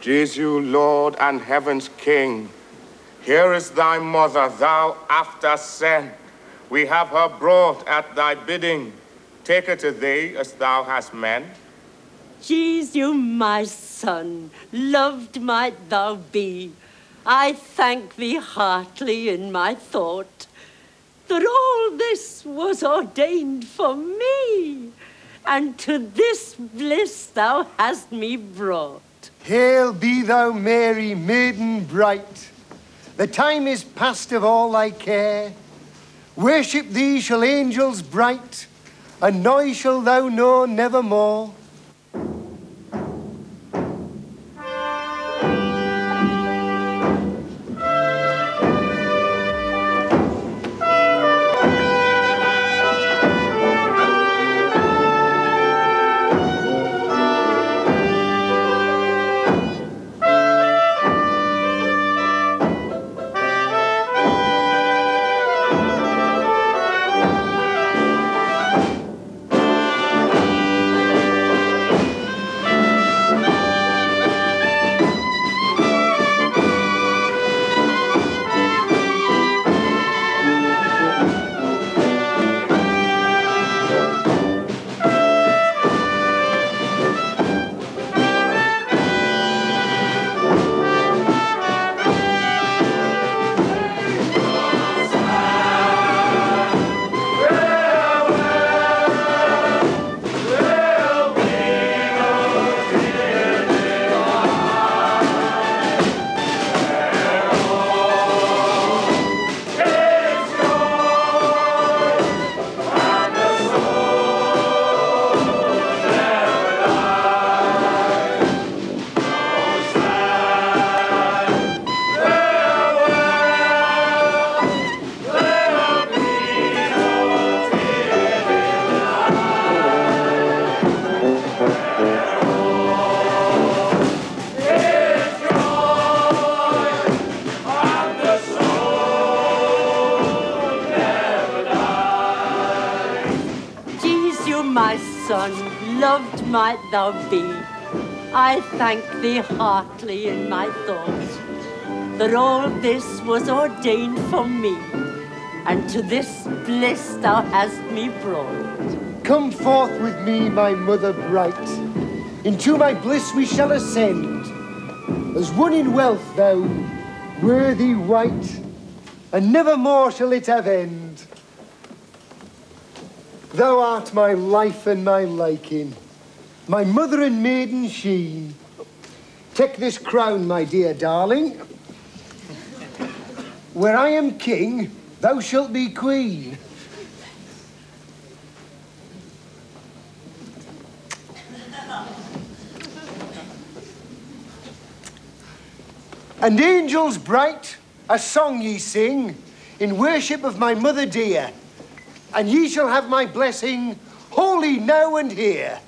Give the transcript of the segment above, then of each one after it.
Jesu, Lord and heaven's King, here is thy mother, thou after sent. We have her brought at thy bidding. Take her to thee as thou hast meant. Jesu, my son, loved might thou be. I thank thee heartily in my thought that all this was ordained for me, and to this bliss thou hast me brought. Hail be thou, Mary, maiden bright. The time is past of all thy care. Worship thee shall angels bright, and noise shall thou know nevermore. Loved might thou be. I thank thee heartily in my thought that all this was ordained for me, and to this bliss thou hast me brought. Come forth with me, my mother bright. Into my bliss we shall ascend. As one in wealth thou, worthy wight, and never more shall it have end. Thou art my life and my liking, my mother and maiden sheen. Take this crown, my dear darling. Where I am king, thou shalt be queen. And angels bright, a song ye sing, in worship of my mother dear. And ye shall have my blessing, holy now and here.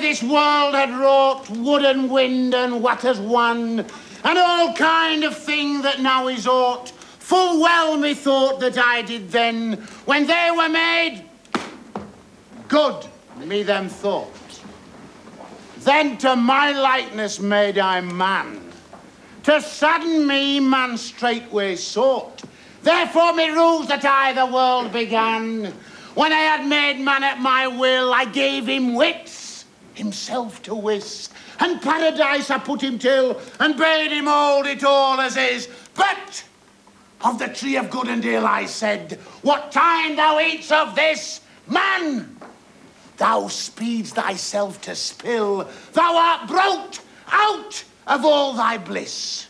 This world had wrought wood and wind and waters one, and all kind of thing that now is aught. Full well methought that I did then, when they were made, good me them thought. Then to my likeness made I man. To sadden me, man straightway sought. Therefore me rules that I the world began. When I had made man at my will, I gave him wits, himself to wis, and paradise I put him till, and bade him hold it all as is. But of the tree of good and ill, I said, what time thou eats of this, man, thou speeds thyself to spill. Thou art broke out of all thy bliss.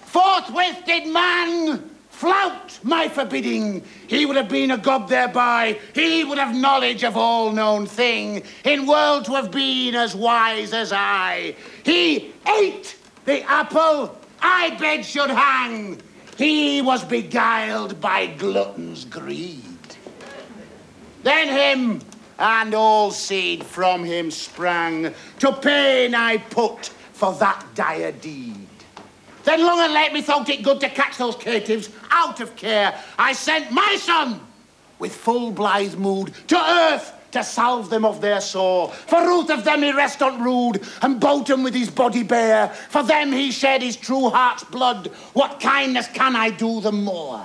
Forthwith did man flout my forbidding. He would have been a god thereby. He would have knowledge of all known thing. In world to have been as wise as I. He ate the apple I bid should hang. He was beguiled by glutton's greed. Then him and all seed from him sprang. To pain I put for that dire deed. Then long and late methought it good to catch those caitiffs out of care. I sent my son with full blithe mood to earth to salve them of their sore. For ruth of them he rest on rude, and bote 'em with his body bare. For them he shed his true heart's blood. What kindness can I do them more?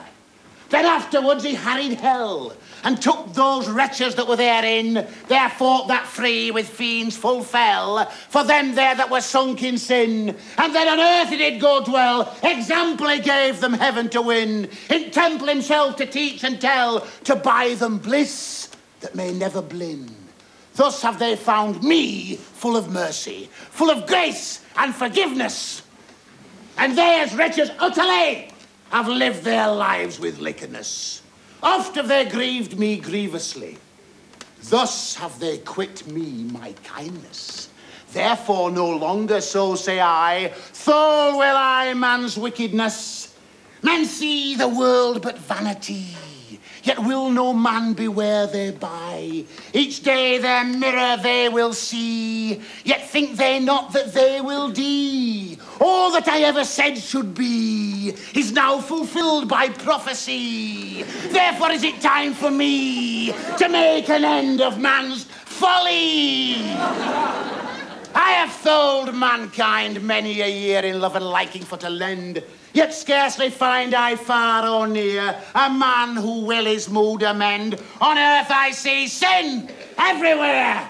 Then afterwards he harried hell, and took those wretches that were therein. There fought that free with fiends full fell, for them there that were sunk in sin. And then on earth he did go dwell, example he gave them heaven to win. In temple himself to teach and tell, to buy them bliss that may never blin. Thus have they found me full of mercy, full of grace and forgiveness. And they as wretches utterly have lived their lives with liquorness. Oft have they grieved me grievously. Thus have they quit me my kindness. Therefore no longer so say I, thole will I man's wickedness. Men see the world but vanity, yet will no man beware thereby. Each day their mirror they will see, yet think they not that they will do. All that I ever said should be is now fulfilled by prophecy. Therefore is it time for me to make an end of man's folly. I have tholed mankind many a year in love and liking for to lend, yet scarcely find I far or near a man who will his mood amend. On earth I see sin everywhere.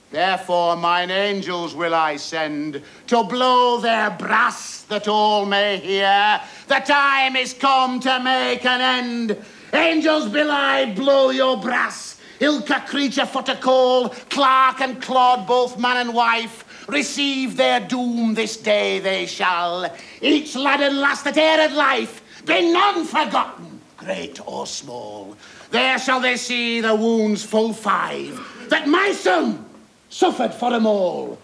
Therefore mine angels will I send to blow their brass that all may hear. The time is come to make an end. Angels, will I blow your brass. Ilka creature for to call, clerk and clod, both man and wife, receive their doom this day they shall. Each lad and lass that e'er had life, be none forgotten, great or small. There shall they see the wounds full 5, that my son suffered for them all.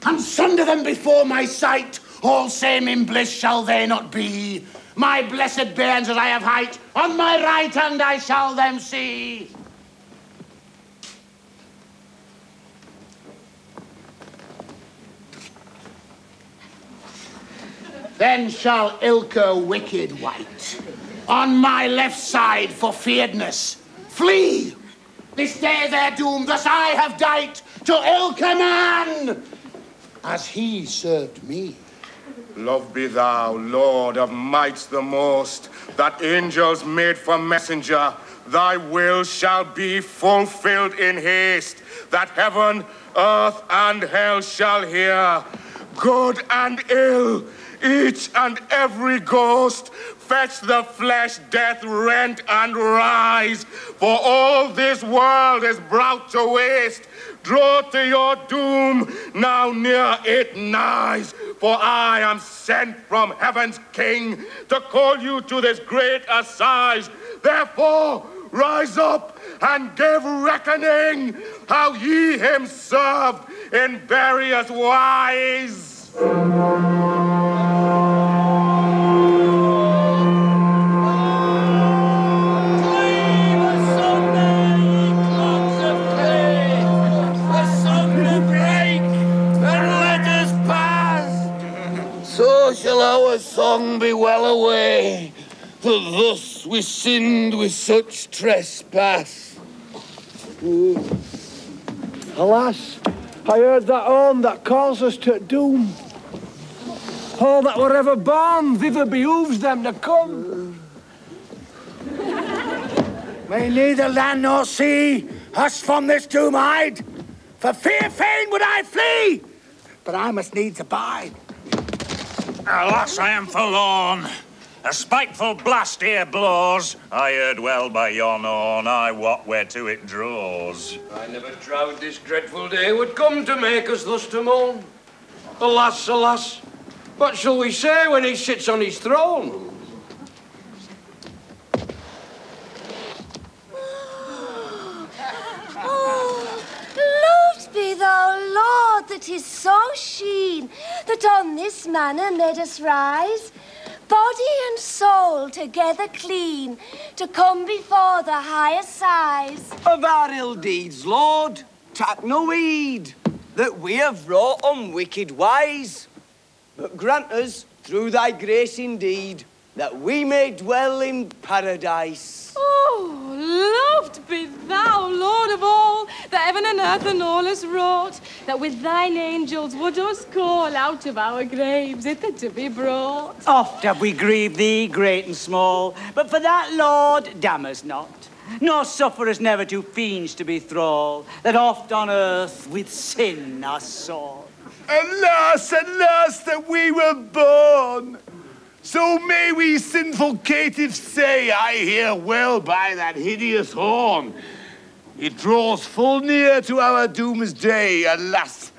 And sunder them before my sight, all same in bliss shall they not be. My blessed bairns as I have height, on my right hand I shall them see. Then shall Ilka wicked wight on my left side for fearedness flee. This day their doom thus I have dight to Ilka man, as he served me. Loved be thou, Lord of mights the most, that angels made for messenger. Thy will shall be fulfilled in haste, that heaven, earth, and hell shall hear. Good and ill, each and every ghost, fetch the flesh, death, rent, and rise. For all this world is brought to waste. Draw to your doom, now near it nighs. For I am sent from heaven's King to call you to this great assize. Therefore, rise up and give reckoning how ye him served in various wise. Shall our song be well away, that thus we sinned with such trespass. Alas, I heard that horn that calls us to doom. All that were ever born, thither behooves them to come. May neither land nor sea us from this doom hide. For fear fain would I flee, but I must needs abide. Alas, I am forlorn. A spiteful blast here blows. I heard well by yon horn, I wot whereto it draws. I never troud this dreadful day would come to make us thus to moan. Alas, alas, what shall we say when he sits on his throne? Loved be thou, Lord, that is so sheen, that on this manner made us rise, body and soul together clean, to come before the higher size. Of our ill deeds, Lord, take no heed, that we have wrought on wicked ways. But grant us, through thy grace indeed, that we may dwell in paradise. Oh, loved be thou, Lord of all, that heaven and earth and all has wrought, that with thine angels would us call out of our graves hither to be brought. Oft have we grieved thee, great and small, but for that, Lord, damn us not, nor suffer us never to fiends to be thrall, that oft on earth with sin are sore. Alas, alas, that we were born! So may we sinful caitiffs say, I hear well by that hideous horn. It draws full near to our doomsday, alas.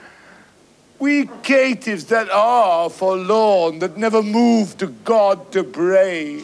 We caitiffs that are forlorn, that never move to God to pray.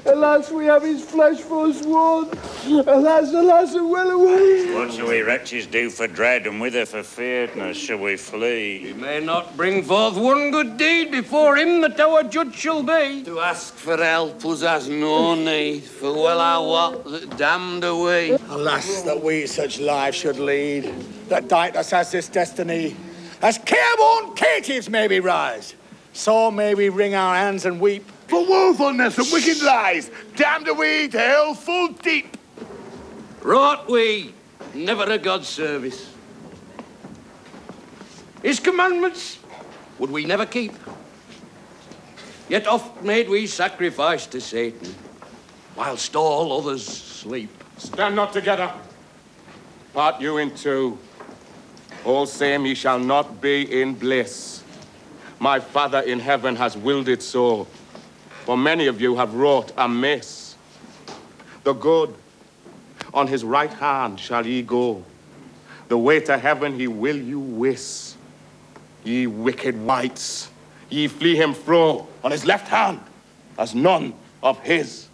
Alas, we have his flesh forsworn. Alas, alas, and well away. What shall we wretches do for dread, and whither for fearedness shall we flee? We may not bring forth one good deed before him that our judge shall be. To ask for help us has no need, for well I wot that damned are we. Alas, that we such lives should lead, that Dightus has this destiny. As careworn caitiffs may we rise, so may we wring our hands and weep. For woefulness and wicked lies, damned are we to hell full deep. Wrought we, never a God's service. His commandments would we never keep. Yet oft made we sacrifice to Satan, whilst all others sleep. Stand not together. Part you in two. All same ye shall not be in bliss. My Father in heaven has willed it so. For many of you have wrought amiss. The good, on his right hand shall ye go. The way to heaven he will you wis. Ye wicked wights, ye flee him fro on his left hand, as none of his.